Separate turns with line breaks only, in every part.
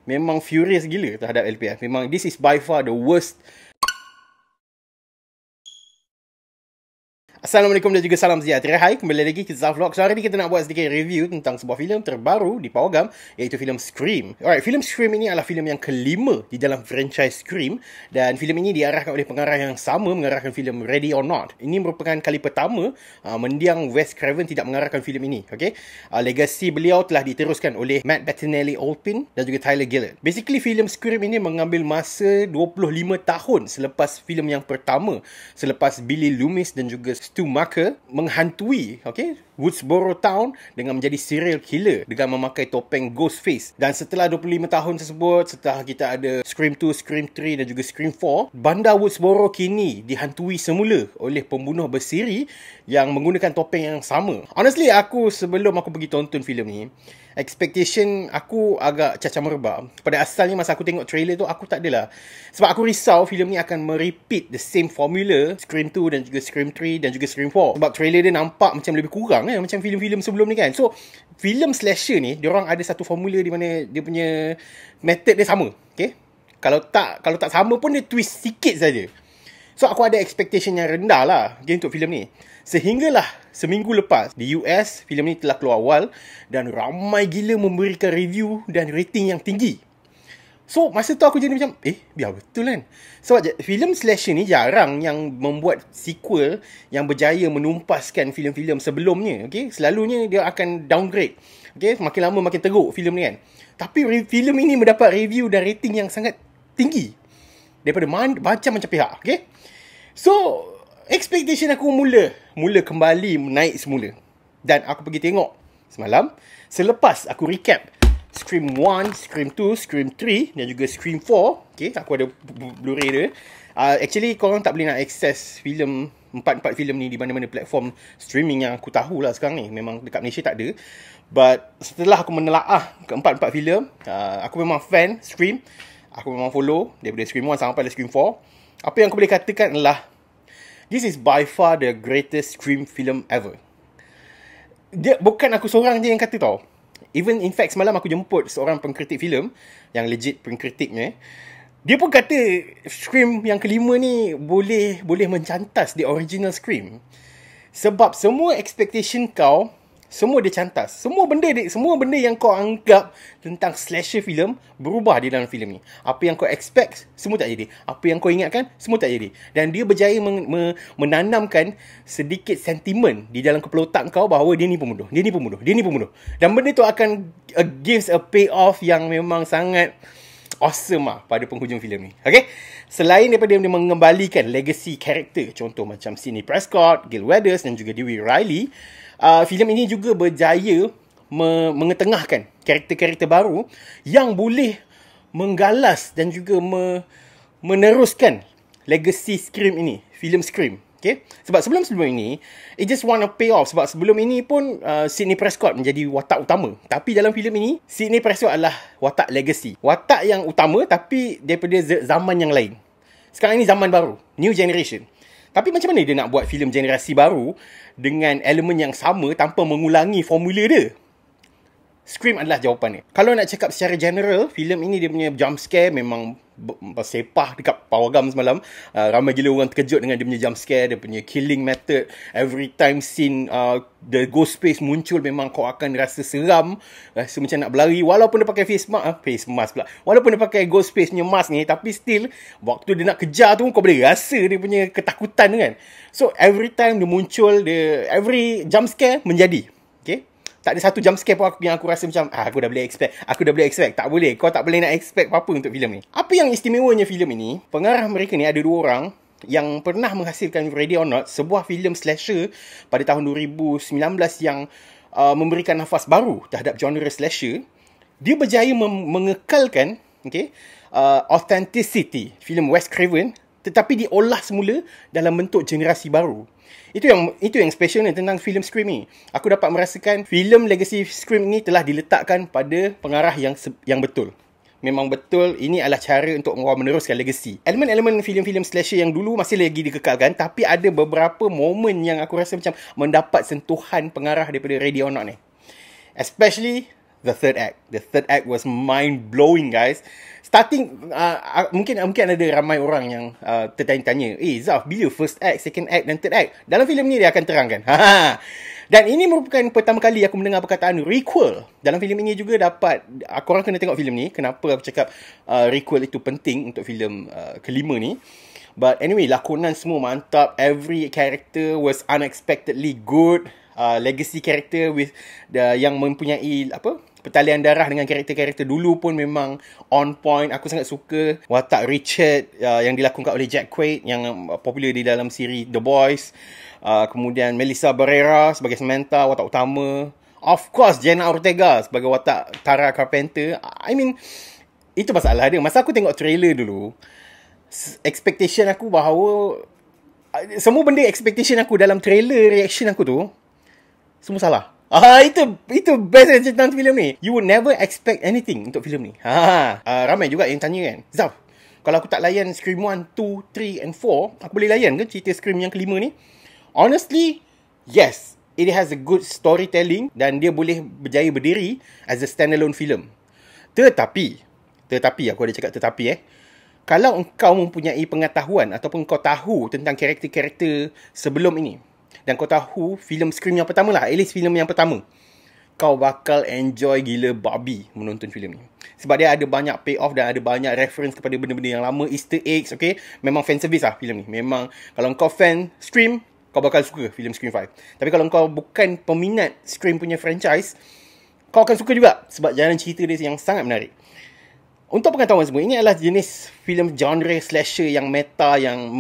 memang furious gila terhadap LPF. Memang this is by far the worst. Assalamualaikum dan juga salam sejahtera. Hai, kembali lagi ke Zaf Vlog. So, hari ni kita nak buat sedikit review tentang sebuah filem terbaru di Pawagam, iaitu filem Scream. Alright, filem Scream ini adalah filem yang kelima di dalam franchise Scream, dan filem ini diarahkan oleh pengarah yang sama mengarahkan filem Ready or Not. Ini merupakan kali pertama mendiang Wes Craven tidak mengarahkan filem ini. Okay? Legasi beliau telah diteruskan oleh Matt Bettinelli-Olpin dan juga Tyler Gillett. Basically, filem Scream ini mengambil masa 25 tahun selepas filem yang pertama, selepas Billy Loomis dan juga Stu Macher menghantui Woodsboro Town dengan menjadi serial killer dengan memakai topeng Ghostface. Dan setelah 25 tahun tersebut, setelah kita ada Scream 2, Scream 3 dan juga Scream 4, bandar Woodsboro kini dihantui semula oleh pembunuh bersiri yang menggunakan topeng yang sama. Honestly, sebelum aku pergi tonton filem ni, expectation aku agak cacah merebak. Pada asalnya masa aku tengok trailer tu, aku tak adalah. Sebab aku risau filem ni akan merepeat the same formula Scream 2 dan juga Scream 3 dan juga Scream 4. Sebab trailer dia nampak macam lebih kurang macam filem-filem sebelum ni kan. So, filem slasher ni, diorang ada satu formula di mana dia punya method dia sama. Okay? Kalau tak sama pun dia twist sikit saja. So, aku ada expectation yang rendah lah untuk filem ni. Sehinggalah seminggu lepas di US, filem ni telah keluar awal dan ramai gila memberikan review dan rating yang tinggi. So, masa tu aku jadi macam, biar betul kan. Sebab filem slasher ni jarang yang membuat sequel yang berjaya menumpaskan filem-filem sebelumnya. Okay? Selalunya dia akan downgrade. Okay? Makin lama makin teruk filem ni kan. Tapi filem ini mendapat review dan rating yang sangat tinggi daripada macam-macam pihak. Okay? So, expectation aku mula kembali naik semula. Dan aku pergi tengok semalam, selepas aku recap Scream 1, Scream 2, Scream 3 dan juga Scream 4. Okay, aku ada Blu-ray dia. Actually, korang tak boleh nak access filem, 4 filem ni di mana-mana platform streaming yang aku tahu lah sekarang ni. Memang dekat Malaysia tak ada. But setelah aku menelaah ke 4 filem, aku memang fan Scream. Aku memang follow daripada Scream 1 sampai Scream 4. Apa yang aku boleh katakan adalah, this is by far the greatest Scream film ever. Dia bukan aku seorang je yang kata tau. Even in fact semalam aku jemput seorang pengkritik filem yang legit pengkritiknya. Dia pun kata Scream yang kelima ni boleh mencantas the original Scream. Sebab semua expectation kau, semua dia cantas. Semua benda yang kau anggap tentang slasher film berubah di dalam filem ni. Apa yang kau expect, semua tak jadi. Apa yang kau ingatkan, semua tak jadi. Dan dia berjaya menanamkan sedikit sentimen di dalam kepala otak kau bahawa dia ni pembunuh. Dan benda tu akan gives a payoff yang memang sangat awesome pada penghujung filem ni. Okay? Selain daripada dia mengembalikan legacy karakter, contoh macam Sidney Prescott, Gil Weathers dan juga Dewey Riley, filem ini juga berjaya mengetengahkan karakter-karakter baru yang boleh menggalas dan juga meneruskan legacy Scream ini, filem Scream. Okay? Sebab sebelum ini, it just want to pay off. Sebab sebelum ini pun Sidney Prescott menjadi watak utama. Tapi dalam filem ini, Sidney Prescott adalah watak legacy. Watak yang utama tapi daripada zaman yang lain. Sekarang ini zaman baru, new generation. Tapi macam mana dia nak buat filem generasi baru dengan elemen yang sama tanpa mengulangi formula dia? Scream adalah jawapannya. Kalau nak cakap secara general, filem ini dia punya jump scare memang bersepah dekat Pawagam semalam. Ramai gila orang terkejut dengan dia punya jump scare, dia punya killing method. Every time scene the ghost face muncul, memang kau akan rasa seram, rasa macam nak berlari. Walaupun dia pakai face mask pula. Walaupun dia pakai ghost face punya mask ni, tapi still waktu dia nak kejar tu kau boleh rasa dia punya ketakutan kan. So every time dia muncul, every jump scare menjadi. Okay? Tak ada satu jump scare pun yang aku rasa macam aku dah boleh expect. Tak boleh. Kau tak boleh nak expect apa-apa untuk filem ni. Apa yang istimewanya filem ini, pengarah mereka ni ada 2 orang yang pernah menghasilkan Ready or Not, sebuah filem slasher pada tahun 2019 yang memberikan nafas baru terhadap genre slasher. Dia berjaya mengekalkan authenticity filem Wes Craven, tetapi diolah semula dalam bentuk generasi baru. Itu yang special ni tentang filem Scream ni. Aku dapat merasakan filem legacy Scream ni telah diletakkan pada pengarah yang betul. Memang betul ini adalah cara untuk orang meneruskan legacy. Elemen-elemen filem-filem slasher yang dulu masih lagi dikekalkan, tapi ada beberapa momen yang aku rasa macam mendapat sentuhan pengarah daripada Ready or Not ni. Especially The third act was mind blowing, guys. Starting mungkin ada ramai orang yang tertanya-tanya, Zaf, bila first act, second act dan third act? Dalam filem ni dia akan terangkan. Dan ini merupakan pertama kali aku mendengar perkataan requel. Dalam filem ini juga dapat, korang kena tengok filem ni. Kenapa aku cakap requel itu penting untuk filem kelima ni. But anyway, lakonan semua mantap. Every character was unexpectedly good. Legacy character with yang mempunyai pertalian darah dengan karakter-karakter dulu pun memang on point. Aku sangat suka watak Richard yang dilakonkan oleh Jack Quaid yang popular di dalam siri The Boys. Kemudian Melissa Barrera sebagai Samantha, watak utama. Of course, Jenna Ortega sebagai watak Tara Carpenter. I mean, itu masalah dia. Masa aku tengok trailer dulu, expectation aku bahawa semua benda expectation aku dalam trailer reaction aku tu semua salah. Itu best tentang filem ni. You would never expect anything untuk filem ni. Ramai juga yang tanya kan, Zaf, kalau aku tak layan Scream 1, 2, 3 and 4, aku boleh layan ke cerita Scream yang kelima ni? Honestly, yes. It has a good storytelling dan dia boleh berjaya berdiri as a standalone film. Tetapi aku ada cakap tetapi kalau engkau mempunyai pengetahuan ataupun kau tahu tentang karakter-karakter sebelum ini, dan kau tahu filem Scream yang pertama lah, at least filem yang pertama, kau bakal enjoy gila babi menonton filem ni. Sebab dia ada banyak payoff dan ada banyak reference kepada benda-benda yang lama, Easter eggs, okay? Memang fan service lah filem ni. Memang kalau kau fan Scream, kau bakal suka filem Scream 5. Tapi kalau kau bukan peminat Scream punya franchise, kau akan suka juga sebab jalan cerita dia yang sangat menarik. Untuk pengetahuan semua, ini adalah jenis filem genre slasher yang meta, yang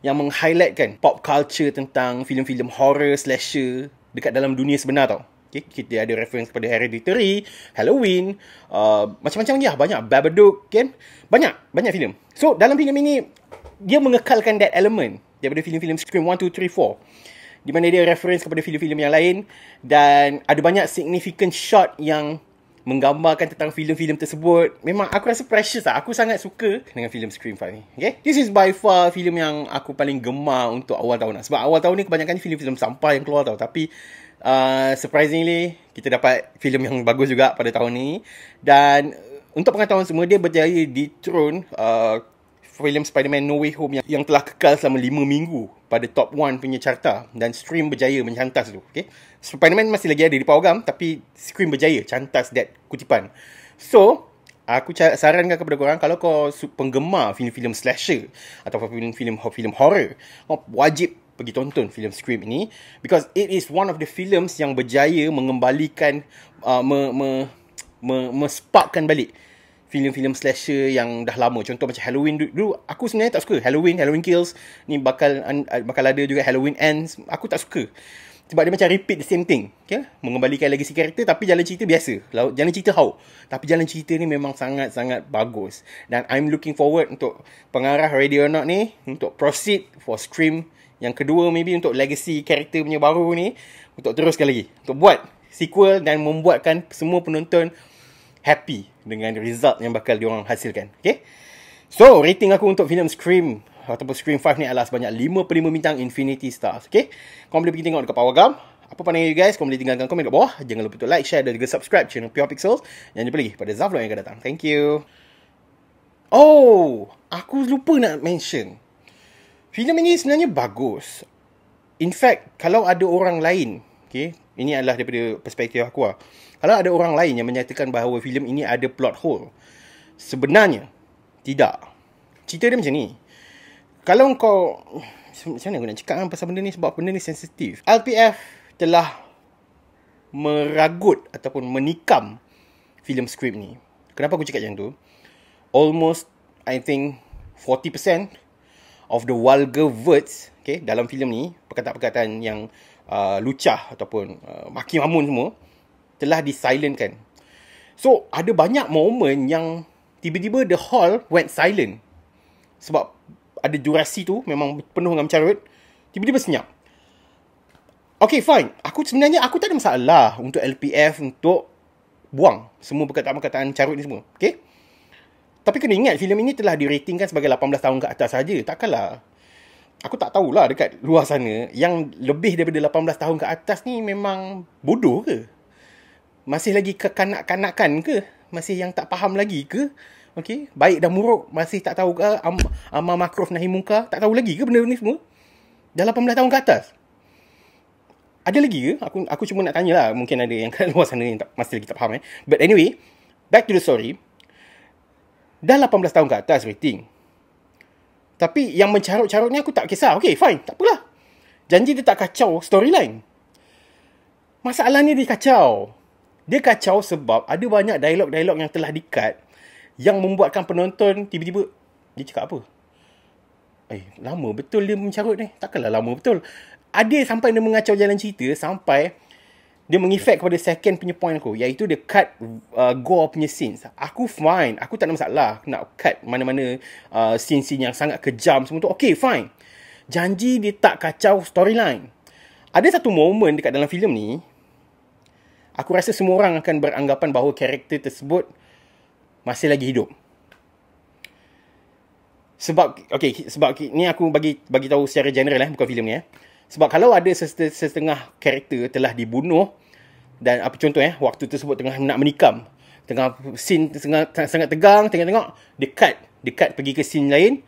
yang meng-highlightkan pop culture tentang filem-filem horror slasher dekat dalam dunia sebenar tau. Okay, kita ada reference kepada Hereditary, Halloween, macam-macam lagi lah. Banyak, Babadook, kan? Banyak filem. So, dalam filem ini, dia mengekalkan that element daripada filem-filem Scream 1, 2, 3, 4. Di mana dia reference kepada filem-filem yang lain. Dan ada banyak significant shot yang menggambarkan tentang filem-filem tersebut. Memang aku rasa precious lah. Aku sangat suka dengan filem Scream 5 ni. Okay? This is by far filem yang aku paling gemar untuk awal tahun lah. Sebab awal tahun ni kebanyakan filem-filem sampah yang keluar tau. Tapi surprisingly, kita dapat filem yang bagus juga pada tahun ni. Dan untuk pengetahuan semua, dia berjaya dethrone filem Spider-Man No Way Home yang telah kekal selama 5 minggu pada top 1 punya carta. Dan Scream berjaya mencantas tu. Okay? Spider-Man masih lagi ada di Pawagam, tapi Scream berjaya cantas that kutipan. So, aku sarankan kepada korang, kalau kau penggemar filem-filem slasher atau filem-filem horror, kau wajib pergi tonton filem Scream ini, because it is one of the films yang berjaya mengembalikan sparkkan balik filem-filem slasher yang dah lama. Contoh macam Halloween dulu, aku sebenarnya tak suka Halloween Kills. Ni bakal ada juga Halloween Ends. Aku tak suka sebab dia macam repeat the same thing. Okay? Mengembalikan legacy karakter tapi jalan cerita biasa. Jalan cerita how. Tapi jalan cerita ni memang sangat-sangat bagus. Dan I'm looking forward untuk pengarah Ready or Not ni untuk proceed for Scream yang kedua, maybe untuk legacy karakter punya baru ni, untuk teruskan lagi, untuk buat sequel dan membuatkan semua penonton happy dengan result yang bakal diorang hasilkan. Okay? So, rating aku untuk filem Scream ataupun Scream 5 ni adalah sebanyak 5/5 bintang Infinity Stars. Okay? Korang boleh pergi tengok dekat Pawagam. Apa pandangan you guys? Korang boleh tinggalkan komen kat bawah. Jangan lupa untuk like, share dan juga subscribe channel Pure Pixels. Jangan jumpa lagi pada Zavlog yang akan datang. Thank you. Oh, aku lupa nak mention, filem ini sebenarnya bagus. In fact, kalau ada orang lain, okay, ini adalah daripada perspektif aku lah. Kalau ada orang lain yang menyatakan bahawa filem ini ada plot hole, sebenarnya tidak. Cerita dia macam ni. Kalau kau, macam mana aku nak cakap pasal benda ni, sebab benda ni sensitif. LPF telah meragut ataupun menikam filem Scream ni. Kenapa aku cakap macam tu? Almost, I think 40% of the vulgar words, okay, dalam filem ni, perkataan-perkataan yang lucah ataupun maki mamun semua, telah disilentkan. So, ada banyak momen yang tiba-tiba the hall went silent. Sebab ada durasi tu memang penuh dengan mencarut. Tiba-tiba senyap. Okay, fine. Sebenarnya aku tak ada masalah untuk LPF untuk buang semua perkataan-perkataan carut ni semua. Okay? Tapi kena ingat, filem ini telah diratingkan sebagai 18 tahun ke atas saja. Takkanlah. Aku tak tahulah dekat luar sana, yang lebih daripada 18 tahun ke atas ni memang bodoh ke? Masih lagi kekanak-kanakan ke? Masih yang tak faham lagi ke? Okey, baik dan buruk masih tak tahu ke? Amar makruf nahi munkar, tak tahu lagi ke benda ni semua? Dah 18 tahun ke atas. Ada lagi ke? Aku cuma nak tanya lah. Mungkin ada yang kat luar sana yang masih lagi tak faham But anyway, back to the story. Dah 18 tahun ke atas rating. Tapi yang mencarut-carut ni aku tak kisah. Okay, fine. Tak apalah. Janji dia tak kacau storyline. Masalahnya dia kacau. Dia kacau sebab ada banyak dialog-dialog yang telah di-cut yang membuatkan penonton tiba-tiba, dia cakap apa? Lama betul dia mencarut ni. Takkanlah lama betul. Ada sampai dia mengacau jalan cerita sampai dia mengefek kepada second punya point aku, iaitu dia cut gore punya scenes. Aku fine. Aku tak ada masalah nak cut mana-mana scene-scene yang sangat kejam semua tu. Okay, fine. Janji dia tak kacau storyline. Ada satu moment dekat dalam filem ni, aku rasa semua orang akan beranggapan bahawa karakter tersebut masih lagi hidup. Sebab ni aku bagi tahu secara general bukan filem ni Sebab kalau ada setengah karakter telah dibunuh dan apa contoh waktu tersebut tengah nak menikam, tengah scene sangat tegang, tengok dia cut pergi ke scene lain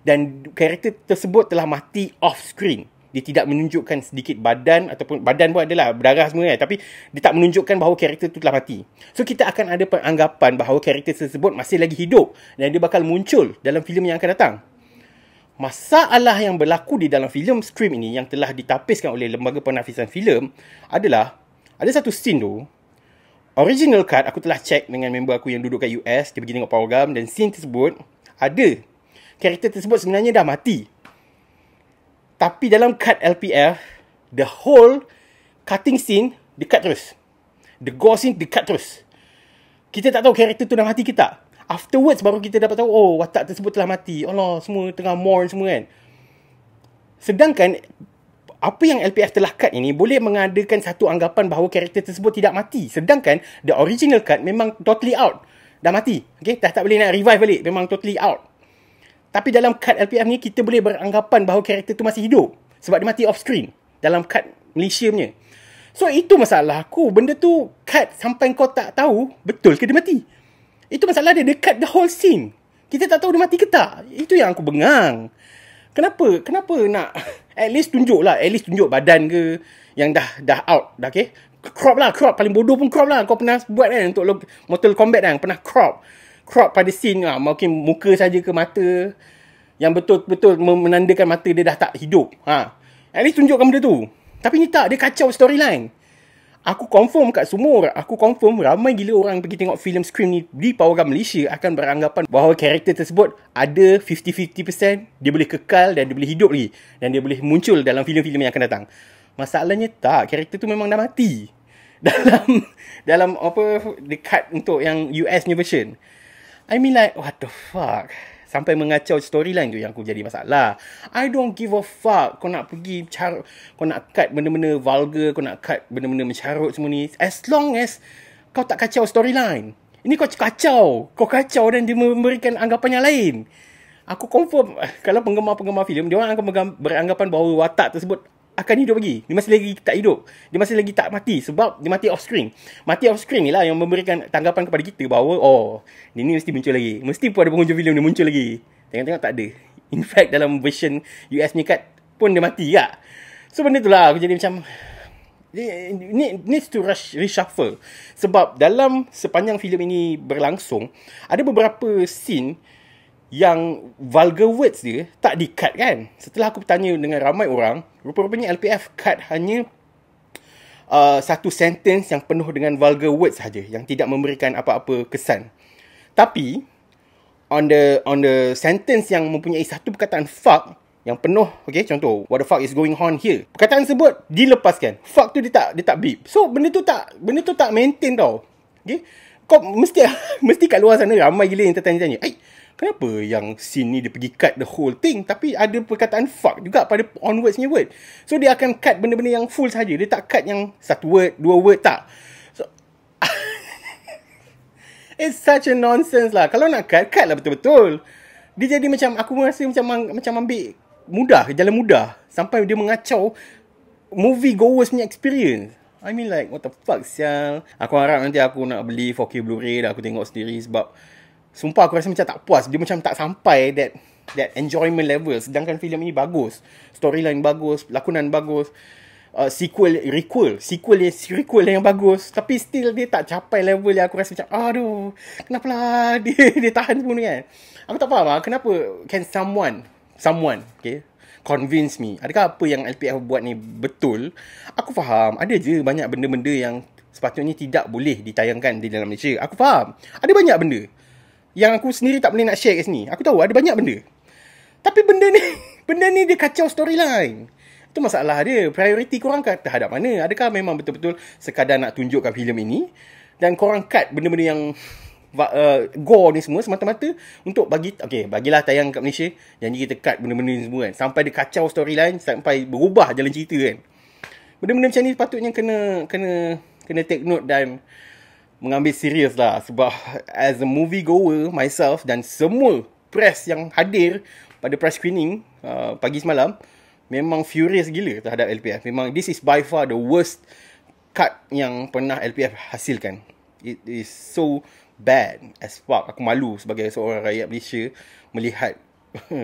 dan karakter tersebut telah mati off screen. Dia tidak menunjukkan sedikit badan ataupun badan pun adalah berdarah semua tapi dia tak menunjukkan bahawa karakter tu telah mati. So kita akan ada anggapan bahawa karakter tersebut masih lagi hidup dan dia bakal muncul dalam filem yang akan datang. Masalah yang berlaku di dalam filem Scream ini yang telah ditapiskan oleh Lembaga Penafisan Filem adalah ada satu scene tu, original cut aku telah check dengan member aku yang duduk kat US, dia pergi tengok Power Gam, dan scene tersebut ada karakter tersebut sebenarnya dah mati. Tapi dalam cut LPF, the whole cutting scene di-cut terus. The gore scene di-cut terus. Kita tak tahu karakter tu dah mati ke tak. Afterwards baru kita dapat tahu, oh, watak tersebut telah mati. Allah, semua tengah mourn semua kan. Sedangkan apa yang LPF telah cut ini boleh mengadakan satu anggapan bahawa karakter tersebut tidak mati. Sedangkan the original cut memang totally out. Dah mati. Okay? Dah tak boleh nak revive balik. Memang totally out. Tapi dalam cut LPF ni, kita boleh beranggapan bahawa karakter tu masih hidup. Sebab dia mati off screen. Dalam cut Malaysia punya. So, itu masalah aku. Benda tu cut sampai kau tak tahu betul ke dia mati. Itu masalah dia. Dia cut the whole scene. Kita tak tahu dia mati ke tak. Itu yang aku bengang. Kenapa nak at least tunjuk badan ke yang dah out dah, okay? Crop paling bodoh pun crop lah. Kau pernah buat kan untuk Mortal Kombat kan, pernah crop pada scene mungkin muka saja ke mata yang betul-betul menandakan mata dia dah tak hidup. At least tunjukkan benda tu. Tapi ni tak, dia kacau storyline. Aku confirm kat semua orang. Aku confirm ramai gila orang pergi tengok filem Scream ni di Power Gam Malaysia akan beranggapan bahawa karakter tersebut ada 50-50%, dia boleh kekal dan dia boleh hidup lagi. Dan dia boleh muncul dalam filem-filem yang akan datang. Masalahnya tak, karakter tu memang dah mati. Dalam apa, dia cut untuk yang US ni version. I mean like, what the fuck? Sampai mengacau storyline tu yang aku jadi masalah. I don't give a fuck. Kau nak pergi carut, kau nak cut benda-benda vulgar, kau nak cut benda-benda mencarut semua ni. As long as kau tak kacau storyline. Ini kau kacau dan dia memberikan anggapan yang lain. Aku confirm kalau penggemar-penggemar filem, dia orang akan beranggapan bahawa watak tersebut akan hidup lagi. Dia masih lagi tak hidup. Dia masih lagi tak mati sebab dia mati off screen. Mati off screen ni lah yang memberikan tanggapan kepada kita bahawa dia ni mesti muncul lagi. Mesti pun ada penghujung filem dia muncul lagi. Tengok-tengok tak ada. In fact dalam version US ni kat pun dia mati tak. So benda tu lah aku jadi macam needs to reshuffle. Sebab dalam sepanjang filem ini berlangsung, ada beberapa scene yang vulgar words dia tak di-cut kan. Setelah aku bertanya dengan ramai orang, rupa-rupanya LPF cut hanya satu sentence yang penuh dengan vulgar words saja, yang tidak memberikan apa-apa kesan. Tapi on the sentence yang mempunyai satu perkataan fuck yang penuh, okay, contoh what the fuck is going on here, perkataan tersebut dilepaskan. Fuck tu dia tak beep. So benda tu tak maintain tau. Okay, kau mesti kat luar sana ramai gila yang tertanya-tanya, kenapa yang scene ni dia pergi cut the whole thing tapi ada perkataan fuck juga pada onwards punya word. So dia akan cut benda-benda yang full saja. Dia tak cut yang satu word, dua word, tak. So it's such a nonsense lah. Kalau nak cut lah betul-betul. Dia jadi macam, aku rasa macam ambil jalan mudah sampai dia mengacau movie goers punya experience. I mean like, what the fuck, sial. Aku harap nanti aku nak beli 4K Blu-ray dan aku tengok sendiri sebab sumpah aku rasa macam tak puas. Dia macam tak sampai that enjoyment level. Sedangkan filem ini bagus. Storyline bagus, lakonan bagus. Sequel yang bagus. Tapi still dia tak capai level yang aku rasa macam, aduh, kenapa lah dia tahan pun kan. Aku tak faham lah, kenapa can someone, okay, convince me. Adakah apa yang LPF buat ni betul? Aku faham, ada je banyak benda-benda yang sepatutnya tidak boleh ditayangkan di dalam Malaysia. Aku faham, ada banyak benda yang aku sendiri tak boleh nak share kat sini. Aku tahu ada banyak benda. Tapi benda ni dia kacau storyline. Itu masalah dia. Priority korang terhadap mana? Adakah memang betul-betul sekadar nak tunjukkan filem ini dan korang cut benda-benda yang gore ni semua semata-mata untuk bagilah tayang kat Malaysia. Janji kita cut benda-benda ni semua kan. Sampai dia kacau storyline, sampai berubah jalan cerita kan. Benda-benda macam ni patutnya kena take note dan mengambil serius lah. Sebab as a movie goer myself dan semua press yang hadir pada press screening pagi semalam, memang furious gila terhadap LPF. Memang this is by far the worst cut yang pernah LPF hasilkan. It is so bad as fuck. Aku malu sebagai seorang rakyat Malaysia melihat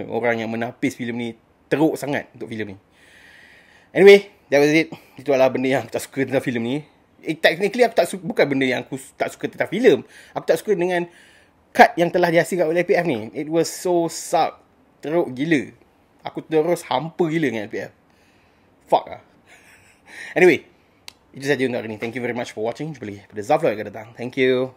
orang yang menapis filem ni teruk sangat untuk filem ni. Anyway, that was it. Itu adalah benda yang aku tak suka tentang filem ni. Technically aku tak suka, bukan benda yang aku tak suka tentang filem. Aku tak suka dengan cut yang telah dihasilkan oleh LPF ni. It was so suck. Teruk gila. Aku terus hampa gila dengan LPF. Fuck lah. Anyway, itu saja untuk hari ni. Thank you very much for watching. Jumpa lagi pada Zaflo yang akan datang. Thank you.